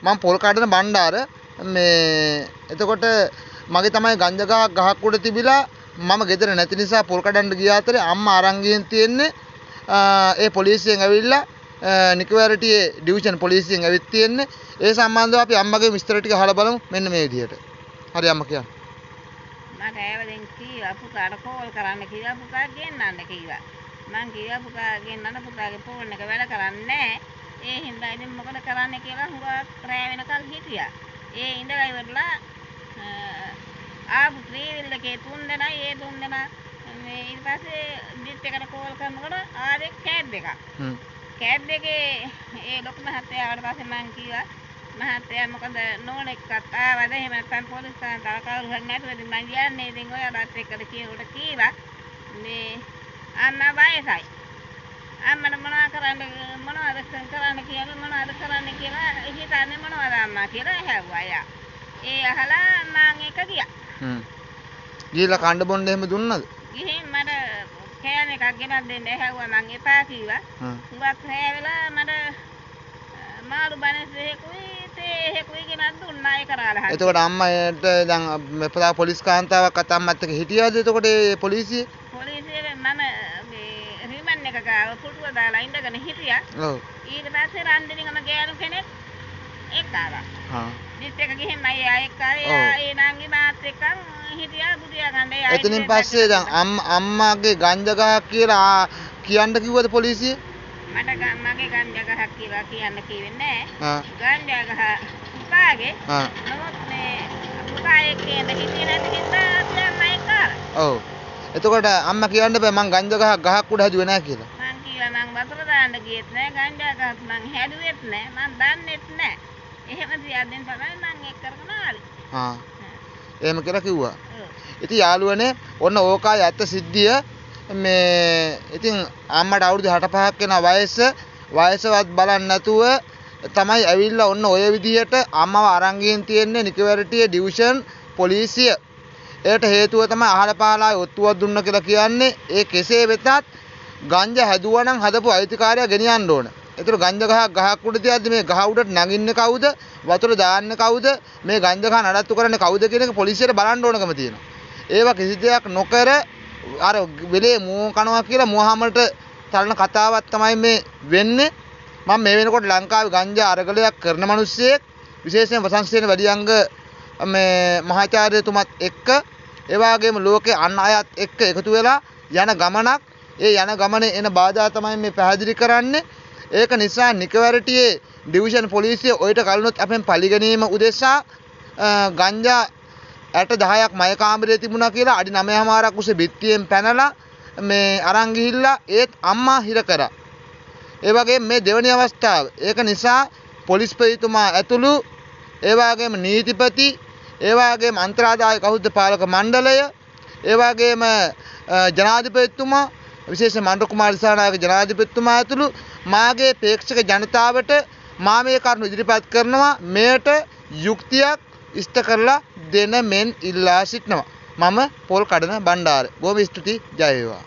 මම පොල් කඩන බණ්ඩාර මේ එතකොට මගේ තමයි ගංජා ගහක් උඩ තිබිලා මම ගෙදර නැති නිසා පොල් කඩන්න ගිය අතරේ අම්මා අරන් ගිහින් තියෙන්නේ ඒ පොලිසියෙන් ඇවිල්ලා නිකවැරටියේ ඩිවිෂන් පොලිසියෙන් ඇවිත් තියෙන්නේ ඒ සම්බන්ධව අපි අම්මගේ විස්තර ටික අහලා බලමු මෙන්න මේ විදිහට. හරි අම්මා කියන්න. මට ඇවිදින් කීවා පුතාට කෝල් කරන්න කිව්වා පුතා ගෙන්නන්න කිව්වා. මං කිව්වා පුතා ගෙන්නන්න පුතාගේ ෆෝන් එක වැඩ කරන්නේ නැහැ. ඒ හින්දා ඉතින් මොකද කරන්න කියලා හුඟක් රෑ වෙනකල් හිටියා. ඒ ඉඳලා ඉවරලා ආපු ත්‍රිවිල් එකේ 3 දෙනා ඒ 3 දෙනා මේ ඊට පස්සේ ඩිට් එකට කෝල් කරනකොට ආවේ කැබ් එකක්. කැබ් එකේ ඒ ලොකු මහත්තයා ආවට පස්සේ මං කිව්වා මහත්තයා මොකද නෝනෙක්වත් ආවද එහෙම නැත්නම් පොලිස් ස්ථානට කවුරු හරි නැතුව ඉතින් මං කියන්නේ ඉතින් ඔයාලත් එක්කද කියනකොට කීවා මේ අන්න වයසයි අම්මට මොනවද කියලා හිතන්නේ මොනවද අම්මා කියලා ඇහුවා යා. ඒ අහලා මං එක ගියා. ගිහලා කණ්ඩ බොන්න එහෙම දුන්නද? ගිහින් මට කෑම එකක් ගෙනත් දෙන්න ඇහුවා මං එපා කිව්වා. හුඟක් රෑ වෙලා මට මාළු බනසෙකුයි තේහෙකුයි ගෙනත් දුන්නා ඒ කරාලා. එතකොට අම්මට දැන් මෙපලා පොලිස් කාන්තාවක් අතම්මත් එක්ක හිටියද එතකොට ඒ පොලිසියේ? පොලිසියේ මම මේ රිමන් එක ගාව පුටුව දාලා ඉඳගෙන හිටියා. ඔව්. ඊට පස්සේ රන්දිනිගම ගෑනු කෙනෙක් එක්ක ආවා. හා. ඩිට් එක ගිහින් අයියා එක්ක ආවේ ඒ නංගි මාත් එක්ක හිටියා බුදියා ගන්න. එතනින් පස්සේ දැන් අම්මාගේ ගංජා ගහක් කියලා කියන්න කිව්වද පොලිසියේ? මට මගේ ගංජා ගහක් කියලා කියන්න කිව්වේ නෑ. ගංජා ගහ පුතාගේ. නමුත් මේ පුතා එක්කේ හිටියේ නැති නිසා දැන් මම එක්ක. ඔව්. එතකොට අම්මා කියන්න බෑ මං ගංජා ගහක් උඩ හැදුවේ නෑ කියලා. මං කිව්වා මං වතුර දාන්න ගියෙත් නෑ ගංජා ගහක් මං හැදුවෙත් නෑ මං දන්නෙත් නෑ. එහෙම තියද්දෙන් තමයි මං එක් කරගෙන ආවේ. එහෙම කියලා කිව්වා. ඉතින් යාළුවනේ ඔන්න ඕකයි ඇත්ත සිද්ධිය. මේ ඉතින් අම්මට අවුරුදු 65ක් වෙන වයසවත් බලන්නේ නැතුව තමයි ඇවිල්ලා ඔන්න ඔය විදිහට අම්මව අරන් ගින් තියන්නේ නිකවැරටියේ ඩිවිෂන් පොලිසිය. ඒකට හේතුව තමයි අහල පහලා ඔත්තුවක් දුන්න කියලා කියන්නේ. ඒ කෙසේ වෙතත් ගංජා හැදුවා නම් හදපු අයිතිකාරයා ගෙනියන්න ඕන. ඒතර ගංජා ගහක් උඩ තියද්දි මේ ගහ උඩට නගින්නේ කවුද? වතුර දාන්නේ කවුද? මේ ගංජා ගහ නඩත්තු කරන්නේ කවුද කියන එක පොලිසියට බලන්න ඕනකම තියෙනවා. ඒවා කිසි දෙයක් නොකර අර වෙලේ මූ කනවා කියලා මුවහමලට තරණ කතාවක් තමයි මේ වෙන්නේ. මම මේ වෙනකොට ලංකාවේ ගංජා අරගලයක් කරන මිනිස්සෙක් විශේෂයෙන් වසන්තසේන වැඩියංග මේ මහාචාර්යතුමත් එක්ක ඒ වගේම ලෝකේ අන් අයත් එක්ක එකතු වෙලා යන ගමනක්. ඒ යන ගමනේ එන බාධා තමයි මේ පැහැදිලි කරන්නේ. ඒක නිසා නිකවැරටියේ ඩිවිෂන් පොලිසිය ඔයිට කලිනුත් අපෙන් පරිගැනීම උදෙසා ගංජා 10ක් මය කාමරයේ තිබුණා කියලා අඩි 9මාරක් උස බිත්තියෙන් පැනලා මේ අරන් ගිහිල්ලා ඒත් අම්මා හිර කරා. ඒ වගේම මේ දෙවෙනි අවස්ථාව. ඒක නිසා පොලිස්පතිතුමා ඇතුළු ඒ වගේම නීතිපති ඒ වගේම අන්තරාදාය කෞද්ද පාලක මණ්ඩලය ඒ වගේම ජනාධිපතිතුමා විශේෂයෙන් මණ්ඩල කුමාර දිසානායක ජනාධිපතිතුමා ඇතුළු මාගේ ප්‍රේක්ෂක ජනතාවට මා මේ කරුණු ඉදිරිපත් කරනවා. මෙයට යුක්තියක් ඉෂ්ට කරලා දෙන මෙන් ඉල්ලා සිටිනවා. මම පොල් කඩන බණ්ඩාර. බොහොම ස්තුතියි. ජය වේවා.